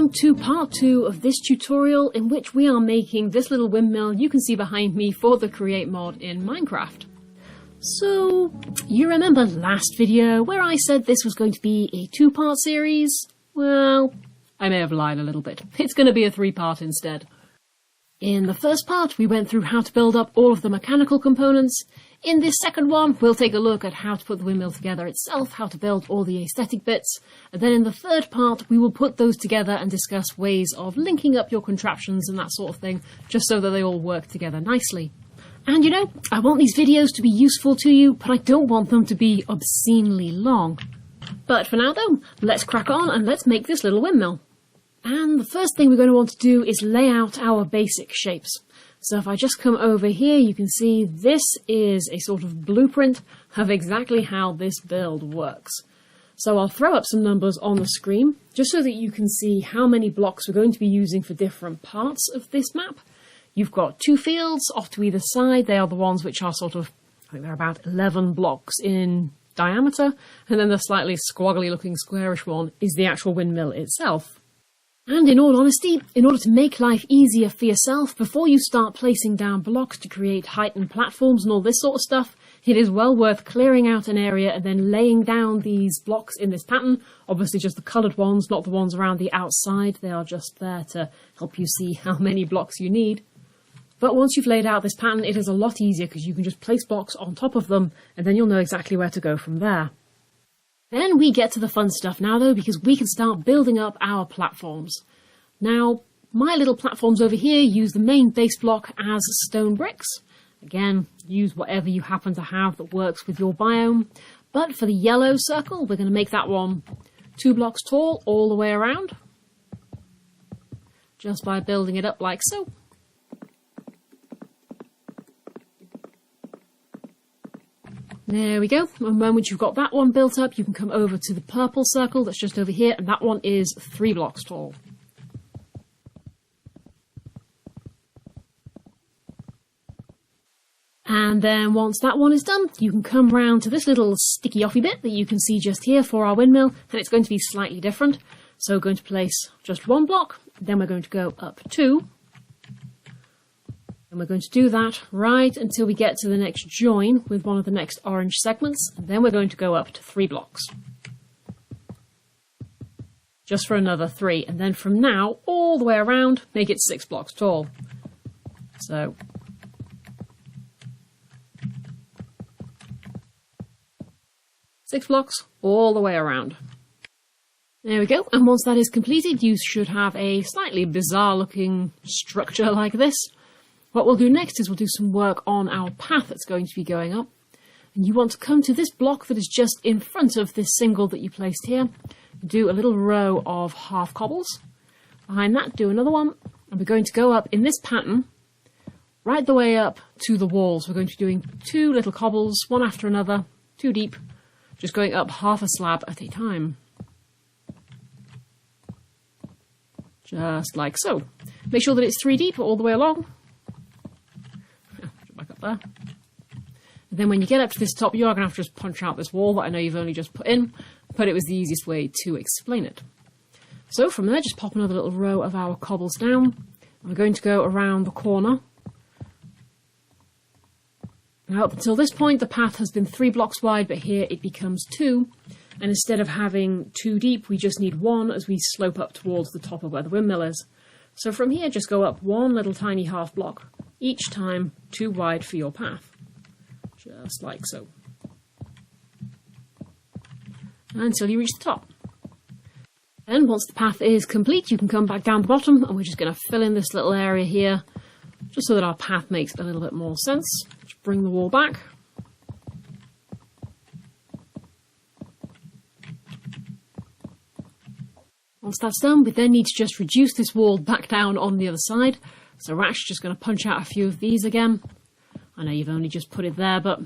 welcome to part 2 of this tutorial in which we are making this little windmill you can see behind me for the Create mod in Minecraft. So, you remember last video where I said this was going to be a 2-part series? Well, I may have lied a little bit. It's going to be a 3-part instead. In the first part, we went through how to build up all of the mechanical components. In this second one, we'll take a look at how to put the windmill together itself, how to build all the aesthetic bits, and then in the third part, we will put those together and discuss ways of linking up your contraptions and that sort of thing, just so that they all work together nicely. And you know, I want these videos to be useful to you, but I don't want them to be obscenely long. But for now though, let's crack on and let's make this little windmill. And the first thing we're going to want to do is lay out our basic shapes. So if I just come over here, you can see this is a sort of blueprint of exactly how this build works. So I'll throw up some numbers on the screen, just so that you can see how many blocks we're going to be using for different parts of this map. You've got 2 fields off to either side. They are the ones which are sort of, I think they're about 11 blocks in diameter. And then the slightly squaggly looking squarish one is the actual windmill itself. And in all honesty, in order to make life easier for yourself, before you start placing down blocks to create heightened platforms and all this sort of stuff, it is well worth clearing out an area and then laying down these blocks in this pattern. Obviously just the coloured ones, not the ones around the outside. They are just there to help you see how many blocks you need. But once you've laid out this pattern, it is a lot easier because you can just place blocks on top of them and then you'll know exactly where to go from there. Then we get to the fun stuff now though, because we can start building up our platforms. Now, my little platforms over here use the main base block as stone bricks. Again, use whatever you happen to have that works with your biome. But for the yellow circle, we're going to make that one 2 blocks tall all the way around. Just by building it up like so. There we go. And once you've got that one built up, you can come over to the purple circle that's just over here, and that one is 3 blocks tall. And then once that one is done, you can come round to this little sticky offy bit that you can see just here for our windmill, and it's going to be slightly different. So we're going to place just 1 block, then we're going to go up 2. And we're going to do that right until we get to the next join with one of the next orange segments. And then we're going to go up to 3 blocks. Just for another 3. And then from now, all the way around, make it 6 blocks tall. So, six blocks all the way around. There we go. And once that is completed, you should have a slightly bizarre looking structure like this. What we'll do next is we'll do some work on our path that's going to be going up. And you want to come to this block that is just in front of this single that you placed here. Do a little row of half cobbles. Behind that, do another one. And we're going to go up in this pattern, right the way up to the walls. We're going to be doing 2 little cobbles, one after another, 2 deep, just going up half a slab at a time. Just like so. Make sure that it's 3 deep all the way along. Back up there. And then when you get up to this top, you are going to have to just punch out this wall that I know you've only just put in, but it was the easiest way to explain it. So from there, just pop another little row of our cobbles down, and we're going to go around the corner. Now up until this point, the path has been 3 blocks wide, but here it becomes 2, and instead of having 2 deep, we just need 1 as we slope up towards the top of where the windmill is. So from here, just go up 1 little tiny half block, each time 2 wide for your path. Just like so. Until you reach the top. Then once the path is complete, you can come back down the bottom, and we're just going to fill in this little area here, just so that our path makes a little bit more sense. Just bring the wall back. Once that's done, we then need to just reduce this wall back down on the other side. So we're actually just going to punch out a few of these again. I know you've only just put it there, but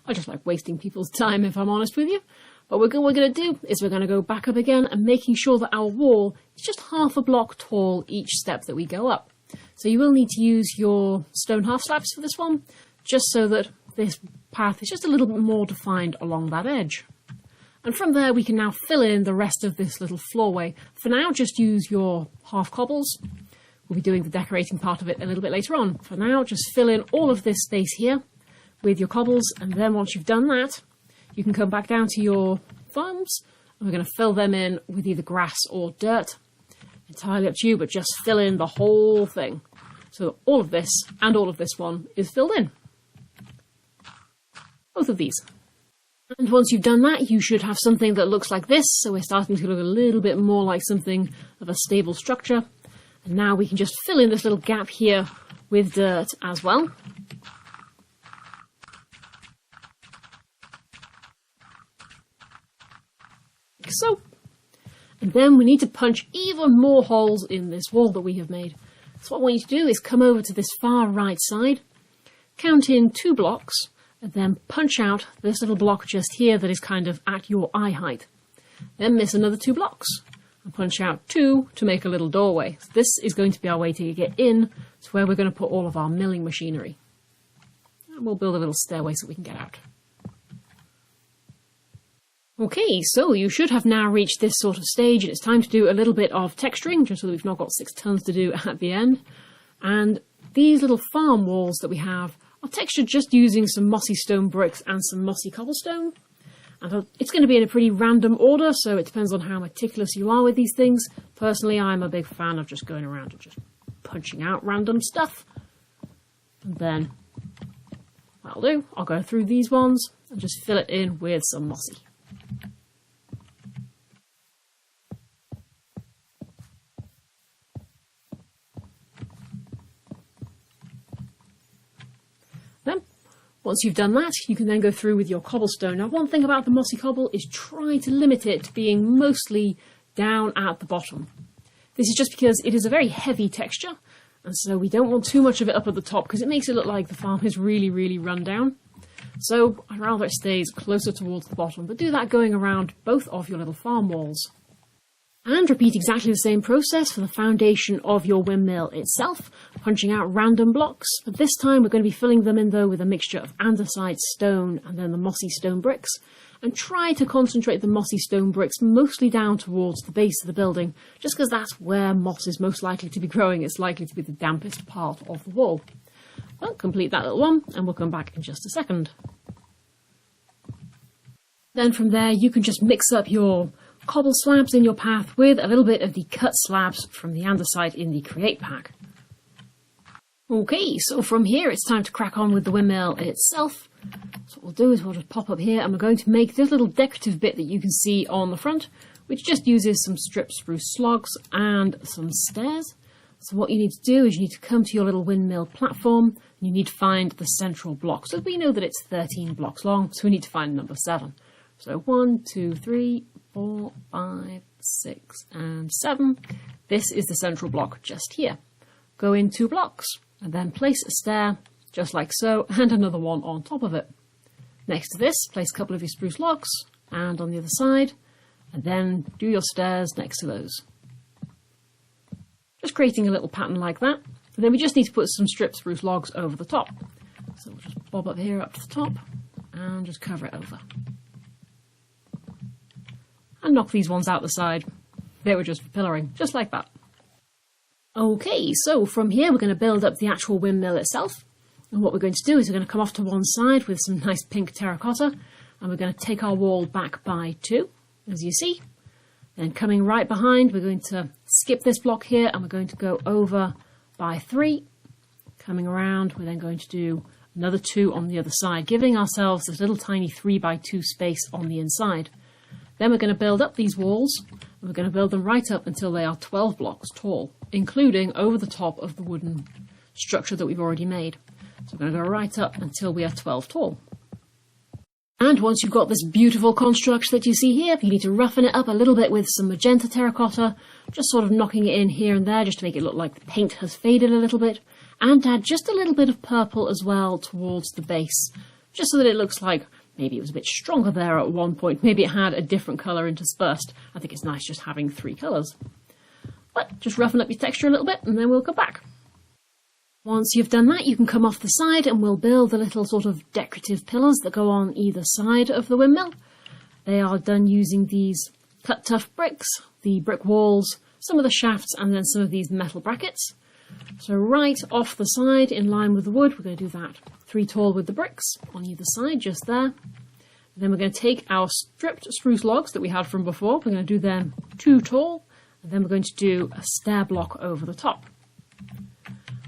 I just like wasting people's time if I'm honest with you. But what we're going to do is we're going to go back up again and making sure that our wall is just half a block tall each step that we go up. So you will need to use your stone half slabs for this one, just so that this path is just a little bit more defined along that edge. And from there we can now fill in the rest of this little floorway. For now, just use your half cobbles. We'll be doing the decorating part of it a little bit later on. For now, just fill in all of this space here with your cobbles, and then once you've done that, you can come back down to your foams, and we're going to fill them in with either grass or dirt. Entirely up to you, but just fill in the whole thing. So all of this and all of this one is filled in. Both of these. And once you've done that, you should have something that looks like this. So we're starting to look a little bit more like something of a stable structure. And now we can just fill in this little gap here with dirt as well. Like so. And then we need to punch even more holes in this wall that we have made. So what I want you to do is come over to this far right side, count in 2 blocks, and then punch out this little block just here that is kind of at your eye height. Then miss another 2 blocks and punch out 2 to make a little doorway. So this is going to be our way to get in to where we're going to put all of our milling machinery. And we'll build a little stairway so we can get out. Okay, so you should have now reached this sort of stage, and it's time to do a little bit of texturing, just so that we've not got 6 tons to do at the end. And these little farm walls that we have are textured just using some mossy stone bricks and some mossy cobblestone. And it's going to be in a pretty random order, so it depends on how meticulous you are with these things. Personally, I'm a big fan of just going around and just punching out random stuff. And then, what I'll do, I'll go through these ones and just fill it in with some mossy. Once you've done that, you can then go through with your cobblestone. Now, one thing about the mossy cobble is try to limit it to being mostly down at the bottom. This is just because it is a very heavy texture, and so we don't want too much of it up at the top because it makes it look like the farm is really, really run down. So I'd rather it stays closer towards the bottom, but do that going around both of your little farm walls. And repeat exactly the same process for the foundation of your windmill itself, punching out random blocks. But this time we're going to be filling them in though with a mixture of andesite stone and then the mossy stone bricks. And try to concentrate the mossy stone bricks mostly down towards the base of the building, just because that's where moss is most likely to be growing. It's likely to be the dampest part of the wall. Well, complete that little one and we'll come back in just a second. Then from there you can just mix up your cobble slabs in your path with a little bit of the cut slabs from the andesite in the Create pack. Okay, so from here it's time to crack on with the windmill itself. So what we'll do is we'll just pop up here and we're going to make this little decorative bit that you can see on the front, which just uses some stripped spruce logs and some stairs. So what you need to do is you need to come to your little windmill platform and you need to find the central block. So we know that it's 13 blocks long, so we need to find number 7. So 1, 2, 3, 4, 5, 6, and 7. This is the central block just here. Go in 2 blocks and then place a stair just like so and another one on top of it. Next to this, place a couple of your spruce logs and on the other side, and then do your stairs next to those. Just creating a little pattern like that. And then we just need to put some stripped spruce logs over the top. So we'll just bob up here up to the top and just cover it over. And knock these ones out the side. They were just for pillaring, just like that. Okay, so from here we're going to build up the actual windmill itself. And what we're going to do is we're going to come off to one side with some nice pink terracotta. And we're going to take our wall back by 2, as you see. Then coming right behind, we're going to skip this block here and we're going to go over by 3. Coming around, we're then going to do another 2 on the other side, giving ourselves this little tiny 3 by 2 space on the inside. Then we're going to build up these walls, and we're going to build them right up until they are 12 blocks tall, including over the top of the wooden structure that we've already made. So we're going to go right up until we are 12 tall. And once you've got this beautiful construct that you see here, you need to roughen it up a little bit with some magenta terracotta, just sort of knocking it in here and there just to make it look like the paint has faded a little bit, and add just a little bit of purple as well towards the base, just so that it looks like maybe it was a bit stronger there at one point. Maybe it had a different colour interspersed. I think it's nice just having 3 colours. But just roughen up your texture a little bit and then we'll come back. Once you've done that, you can come off the side and we'll build the little sort of decorative pillars that go on either side of the windmill. They are done using these cut tough bricks, the brick walls, some of the shafts, and then some of these metal brackets. So right off the side, in line with the wood, we're going to do that 3 tall with the bricks on either side, just there. And then we're going to take our stripped spruce logs that we had from before, we're going to do them 2 tall, and then we're going to do a stair block over the top.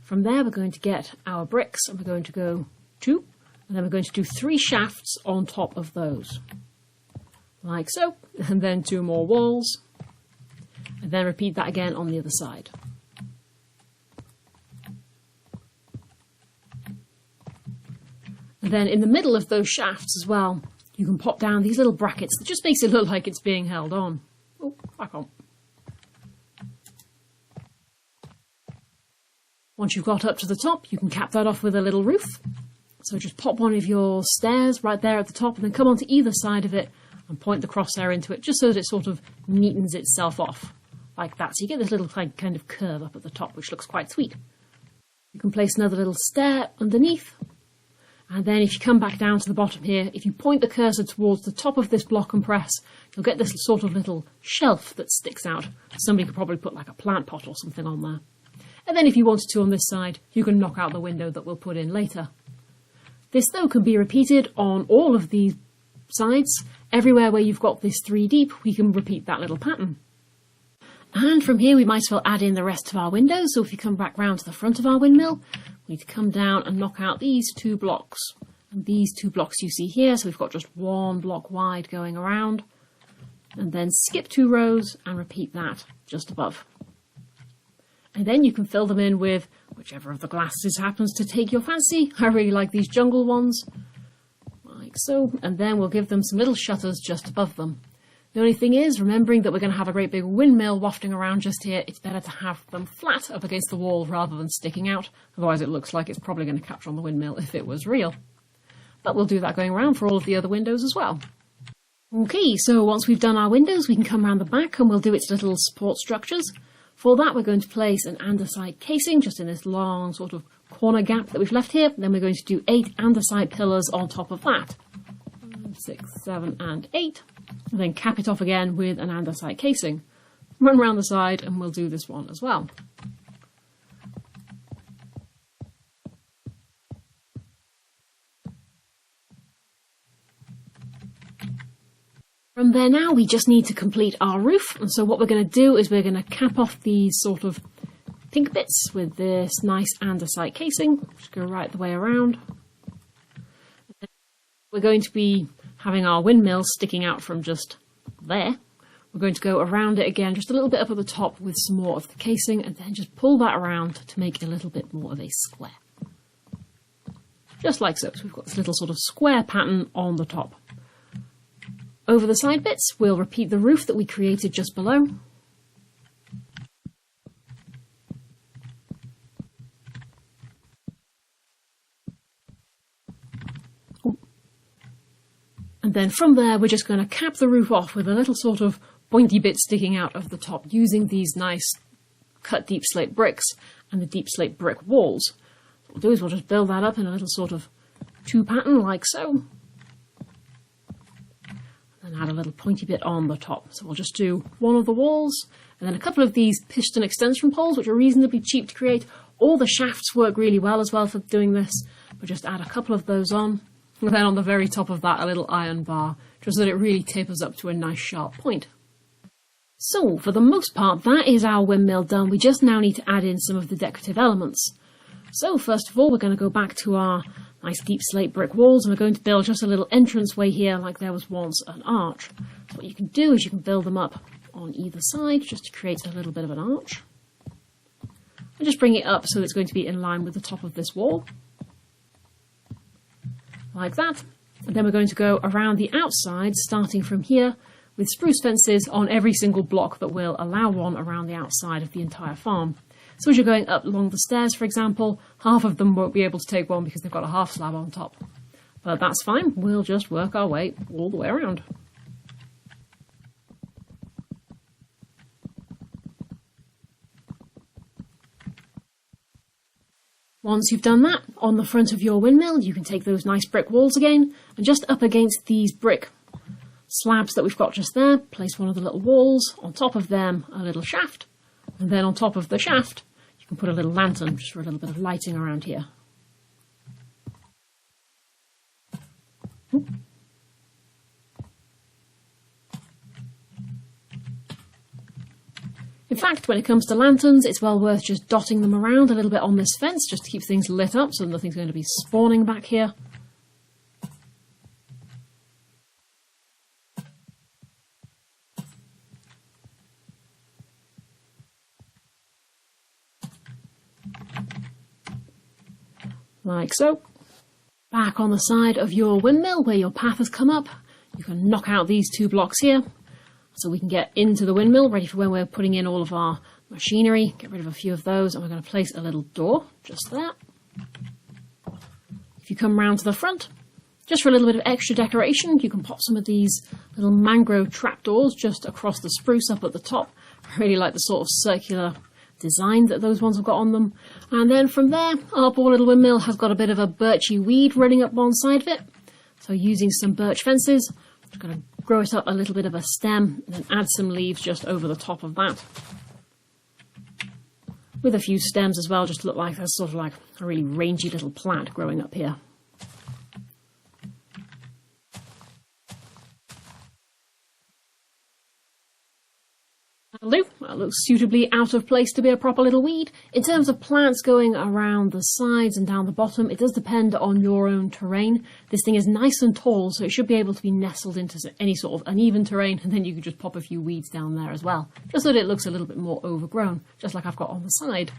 From there we're going to get our bricks, and we're going to go 2, and then we're going to do 3 shafts on top of those. Like so, and then 2 more walls, and then repeat that again on the other side. And then in the middle of those shafts as well, you can pop down these little brackets that just makes it look like it's being held on. Oh, back on. Once you've got up to the top, you can cap that off with a little roof. So just pop one of your stairs right there at the top and then come onto either side of it and point the crosshair into it just so that it sort of neatens itself off like that. So you get this little kind of curve up at the top, which looks quite sweet. You can place another little stair underneath. And then if you come back down to the bottom here, if you point the cursor towards the top of this block and press, you'll get this sort of little shelf that sticks out. Somebody could probably put like a plant pot or something on there. And then if you wanted to on this side, you can knock out the window that we'll put in later. This though can be repeated on all of these sides. Everywhere where you've got this 3 deep, we can repeat that little pattern. And from here we might as well add in the rest of our windows. So if you come back round to the front of our windmill, we need to come down and knock out these 2 blocks. And these 2 blocks you see here, so we've got just 1 block wide going around. And then skip 2 rows and repeat that just above. And then you can fill them in with whichever of the glasses happens to take your fancy. I really like these jungle ones, like so. And then we'll give them some little shutters just above them. The only thing is, remembering that we're going to have a great big windmill wafting around just here, it's better to have them flat up against the wall rather than sticking out. Otherwise it looks like it's probably going to capture on the windmill if it was real. But we'll do that going around for all of the other windows as well. Okay, so once we've done our windows, we can come around the back and we'll do its little support structures. For that, we're going to place an andesite casing just in this long sort of corner gap that we've left here. Then we're going to do 8 andesite pillars on top of that. 5, 6, 7, and 8. And then cap it off again with an andesite casing. Run around the side and we'll do this one as well. From there now, we just need to complete our roof. And so what we're going to do is we're going to cap off these sort of pink bits with this nice andesite casing. Just go right the way around. We're going to be having our windmill sticking out from just there. We're going to go around it again, just a little bit up at the top with some more of the casing, and then just pull that around to make a little bit more of a square. Just like so. So we've got this little sort of square pattern on the top. Over the side bits, we'll repeat the roof that we created just below. And then from there, we're just going to cap the roof off with a little sort of pointy bit sticking out of the top using these nice cut deep slate bricks and the deep slate brick walls. What we'll do is we'll just build that up in a little sort of 2 pattern like so. And add a little pointy bit on the top. So we'll just do 1 of the walls and then a couple of these piston extension poles, which are reasonably cheap to create. All the shafts work really well as well for doing this. We'll just add a couple of those on. And then on the very top of that, a little iron bar, just so that it really tapers up to a nice sharp point. So for the most part, that is our windmill done. We just now need to add in some of the decorative elements. So first of all, we're going to go back to our nice deep slate brick walls, and we're going to build just a little entranceway here like there was once an arch. So what you can do is you can build them up on either side just to create a little bit of an arch. And just bring it up so it's going to be in line with the top of this wall. Like that. And then we're going to go around the outside, starting from here, with spruce fences on every single block that will allow one around the outside of the entire farm. So as you're going up along the stairs, for example, half of them won't be able to take one because they've got a half slab on top. But that's fine, we'll just work our way all the way around. Once you've done that, on the front of your windmill, you can take those nice brick walls again, and just up against these brick slabs that we've got just there, place one of the little walls, on top of them a little shaft, and then on top of the shaft you can put a little lantern just for a little bit of lighting around here. In fact, when it comes to lanterns, it's well worth just dotting them around a little bit on this fence just to keep things lit up so nothing's going to be spawning back here. Like so. Back on the side of your windmill where your path has come up, you can knock out these 2 blocks here so we can get into the windmill, ready for when we're putting in all of our machinery. Get rid of a few of those, and we're going to place a little door just there. If you come round to the front, just for a little bit of extra decoration, you can pop some of these little mangrove trapdoors just across the spruce up at the top. I really like the sort of circular design that those ones have got on them. And then from there, our poor little windmill has got a bit of a birchy weed running up one side of it. So using some birch fences, I'm just going to grow it up a little bit of a stem and then add some leaves just over the top of that. With a few stems as well, just to look like there's sort of like a really rangy little plant growing up here. That looks suitably out of place to be a proper little weed. In terms of plants going around the sides and down the bottom, it does depend on your own terrain. This thing is nice and tall, so it should be able to be nestled into any sort of uneven terrain, and then you could just pop a few weeds down there as well, just so that it looks a little bit more overgrown, just like I've got on the side.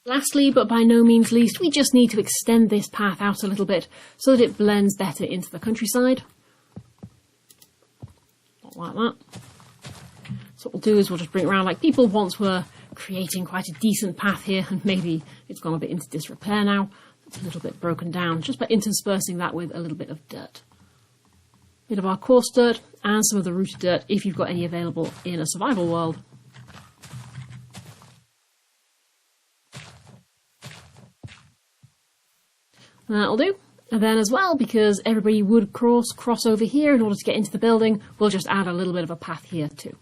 Lastly, but by no means least, we just need to extend this path out a little bit so that it blends better into the countryside. Not like that. So what we'll do is we'll just bring it around like people once were creating quite a decent path here, and maybe it's gone a bit into disrepair now. It's a little bit broken down, just by interspersing that with a little bit of dirt. A bit of our coarse dirt and some of the rooted dirt if you've got any available in a survival world. That'll do. And then as well, because everybody would cross over here in order to get into the building, we'll just add a little bit of a path here too.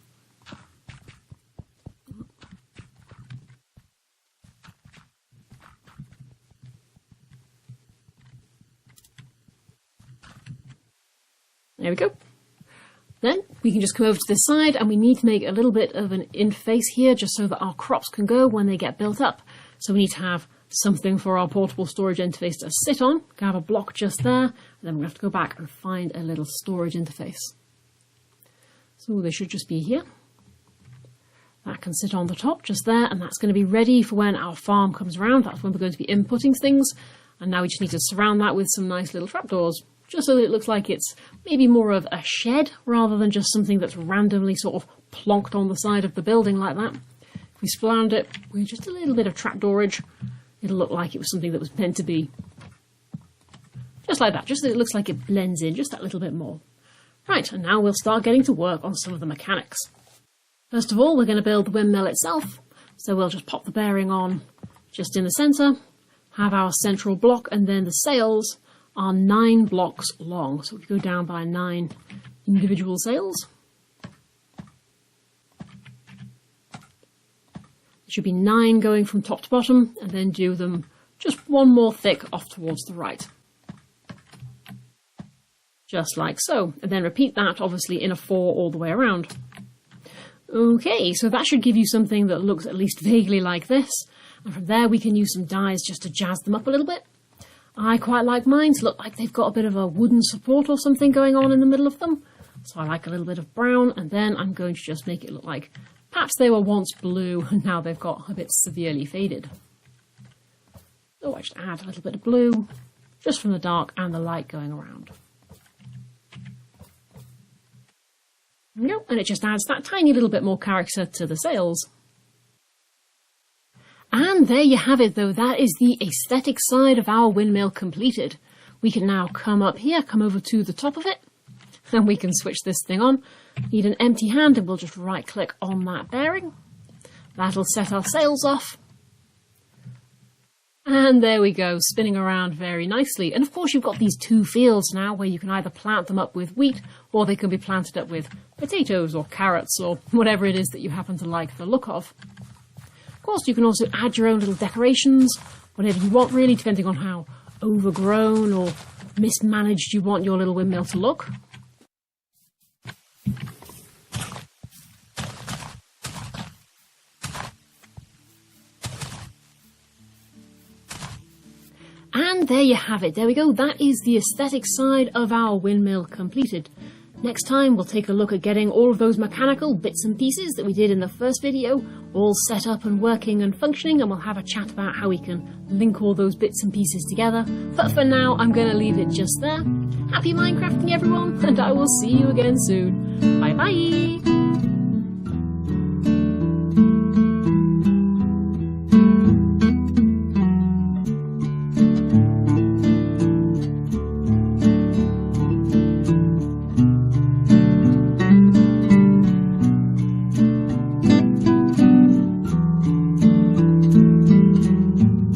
There we go. Then we can just come over to this side, and we need to make a little bit of an interface here just so that our crops can go when they get built up. So we need to have something for our portable storage interface to sit on. We can have a block just there, and then we have to go back and find a little storage interface. So they should just be here. That can sit on the top just there, and that's going to be ready for when our farm comes around. That's when we're going to be inputting things. And now we just need to surround that with some nice little trapdoors, just so that it looks like it's maybe more of a shed rather than just something that's randomly sort of plonked on the side of the building like that. If we surround it with just a little bit of trapdoorage, it'll look like it was something that was meant to be. Just like that, just so it looks like it blends in just that little bit more. Right, and now we'll start getting to work on some of the mechanics. First of all, we're going to build the windmill itself. So we'll just pop the bearing on just in the centre, have our central block, and then the sails are 9 blocks long. So we go down by 9 individual sails. It should be 9 going from top to bottom, and then do them just one more thick off towards the right. Just like so. And then repeat that, obviously, in a 4 all the way around. Okay, so that should give you something that looks at least vaguely like this. And from there we can use some dyes just to jazz them up a little bit. I quite like mine to look like they've got a bit of a wooden support or something going on in the middle of them. So I like a little bit of brown, and then I'm going to just make it look like perhaps they were once blue and now they've got a bit severely faded. So I just add a little bit of blue, just from the dark and the light going around. There we go, and it just adds that tiny little bit more character to the sails. And there you have it though, that is the aesthetic side of our windmill completed. We can now come up here, come over to the top of it, and we can switch this thing on. Need an empty hand, and we'll just right click on that bearing. That'll set our sails off. And there we go, spinning around very nicely. And of course you've got these two fields now where you can either plant them up with wheat or they can be planted up with potatoes or carrots or whatever it is that you happen to like the look of. Of course you can also add your own little decorations, whatever you want really, depending on how overgrown or mismanaged you want your little windmill to look. And there you have it. There we go. That is the aesthetic side of our windmill completed. Next time we'll take a look at getting all of those mechanical bits and pieces that we did in the first video all set up and working and functioning, and we'll have a chat about how we can link all those bits and pieces together. But for now I'm going to leave it just there. Happy Minecrafting everyone, and I will see you again soon. Bye bye!